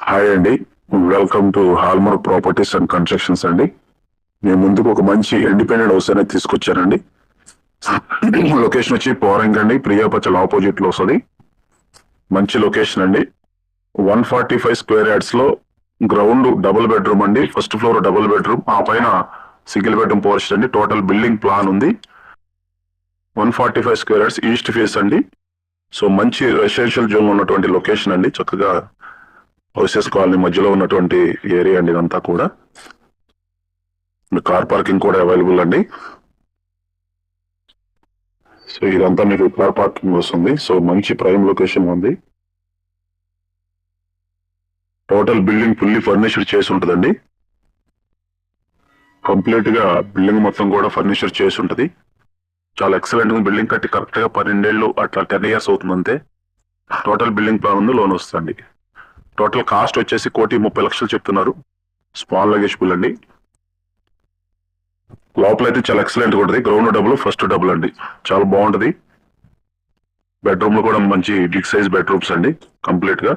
Hi అండి, welcome to hallmark properties and constructions అండి. నేను ముందుకు ఒక మంచి ఇండిపెండెంట్ హౌస్ అనేది తీసుకొచ్చానండి. లొకేషన్ వచ్చి పోరంగ్ అండి, ప్రియాపచ్చల్ ఆపోజిట్ లో వస్తుంది. మంచి లొకేషన్ అండి. 145 స్క్వేర్ యార్డ్స్ లో గ్రౌండ్ డబుల్ బెడ్రూమ్ అండి. ఫస్ట్ ఫ్లోర్ డబుల్ బెడ్రూమ్, ఆ పైన సింగిల్ బెడ్రూమ్ పోర్చ్ అండి. టోటల్ బిల్డింగ్ ప్లాన్ ఉంది. 145 స్క్వేర్ యార్డ్స్ ఈస్ట్ ఫేస్ అండి. సో మంచి రెసిడెన్షియల్ జోన్ లో ఉన్నటువంటి లొకేషన్ అండి. చక్కగా హౌసెస్ కాలనీ మధ్యలో ఉన్నటువంటి ఏరియా అండి ఇదంతా కూడా. కార్ పార్కింగ్ కూడా అవైలబుల్ అండి. సో ఇదంతా మీకు కార్ పార్కింగ్ వస్తుంది. సో మంచి ప్రైమ్ లొకేషన్ ఉంది. టోటల్ బిల్డింగ్ ఫుల్లీ ఫర్నిచర్ చేసి ఉంటుందండి. కంప్లీట్ గా బిల్డింగ్ మొత్తం కూడా ఫర్నిచర్ చేసి ఉంటుంది. చాలా ఎక్సలెంట్ గా బిల్డింగ్ కట్టి కరెక్ట్ గా 12 ఏళ్ళు అట్లా 10 years అవుతుంది అంతే. టోటల్ బిల్డింగ్ ప్లాన్ ఉంది, లోన్ వస్తుంది. టోటల్ కాస్ట్ వచ్చేసి 1,30,00,000 చెప్తున్నారు. స్మాల్ లగేజబుల్ అండి. లోపల అయితే చాలా ఎక్సలెంట్ ఉంటుంది. గ్రౌండ్ డబుల్, ఫస్ట్ డబుల్ అండి. చాలా బాగుంటది. బెడ్రూమ్ లో కూడా మంచి బిగ్ సైజ్ బెడ్రూమ్స్ అండి కంప్లీట్ గా.